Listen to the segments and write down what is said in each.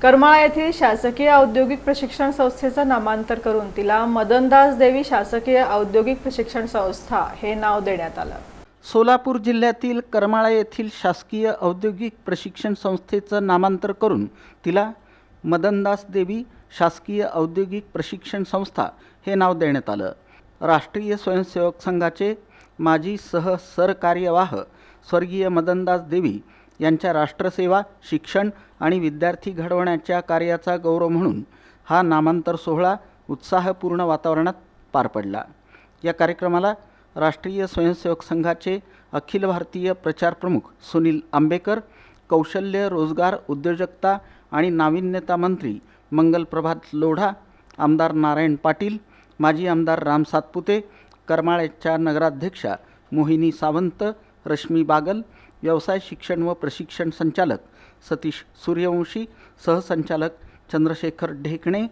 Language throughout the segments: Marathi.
करमाळा येथील शासकीय औद्योगिक प्रशिक्षण संस्थेचं नामांतर करून तिला मदनदास देवी शासकीय औद्योगिक प्रशिक्षण संस्था हे नाव देण्यात आलं। सोलापूर जिल्ह्यातील करमाळा येथील शासकीय औद्योगिक प्रशिक्षण संस्थेचं नामांतर करून तिला मदनदास देवी शासकीय औद्योगिक प्रशिक्षण संस्था हे नाव देण्यात आलं। राष्ट्रीय स्वयंसेवक संघाचे माजी सरकार्यवाह स्वर्गीय मदनदास देवी यांच्या राष्ट्रसेवा, शिक्षण आणि विद्यार्थी घडवण्याच्या कार्याचा गौरव म्हणून हा नामांतर सोहळा उत्साहपूर्ण वातावरणात पार पडला। या कार्यक्रमाला राष्ट्रीय स्वयंसेवक संघाचे अखिल भारतीय प्रचार प्रमुख सुनील आंबेकर, कौशल्य, रोजगार, उद्योजकता आणि नाविन्यता मंत्री मंगल प्रभात लोढा, आमदार नारायण पाटील, माजी आमदार राम सातपुते, करमाळ्याच्या नगराध्यक्षा मोहिनी सावंत, रश्मी बागल, व्यवसाय शिक्षण व प्रशिक्षण संचालक सतीश सूर्यवंशी, सहसंचालक चंद्रशेखर ढेकणे,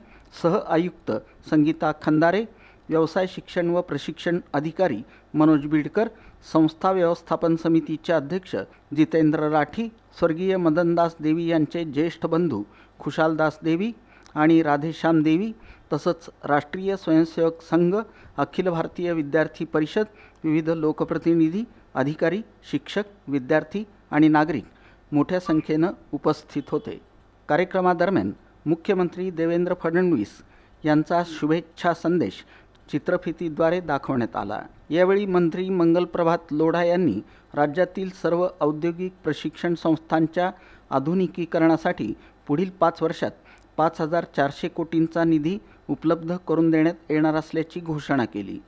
सह आयुक्त संगीता खंदारे, व्यवसाय शिक्षण व प्रशिक्षण अधिकारी मनोज बिडकर, संस्था व्यवस्थापन समितीचे अध्यक्ष जितेंद्र राठी, स्वर्गीय मदनदास देवी यांचे ज्येष्ठ बंधू खुशालदास देवी आणि राधेश्याम देवी, तसंच राष्ट्रीय स्वयंसेवक संघ, अखिल भारतीय विद्यार्थी परिषद, विविध लोकप्रतिनिधी, अधिकारी, शिक्षक, विद्यार्थी आणि नागरिक मोठ्या संख्येनं उपस्थित होते। कार्यक्रमादरम्यान मुख्यमंत्री देवेंद्र फडणवीस यांचा शुभेच्छा संदेश चित्रफितीद्वारे दाखवण्यात आला। यावेळी मंत्री मंगल प्रभात लोढा यांनी राज्यातील सर्व औद्योगिक प्रशिक्षण संस्थांच्या आधुनिकीकरणासाठी पुढील 5 वर्षात 5,400 कोटींचा निधी उपलब्ध करून देण्यात येणार असल्याची घोषणा केली।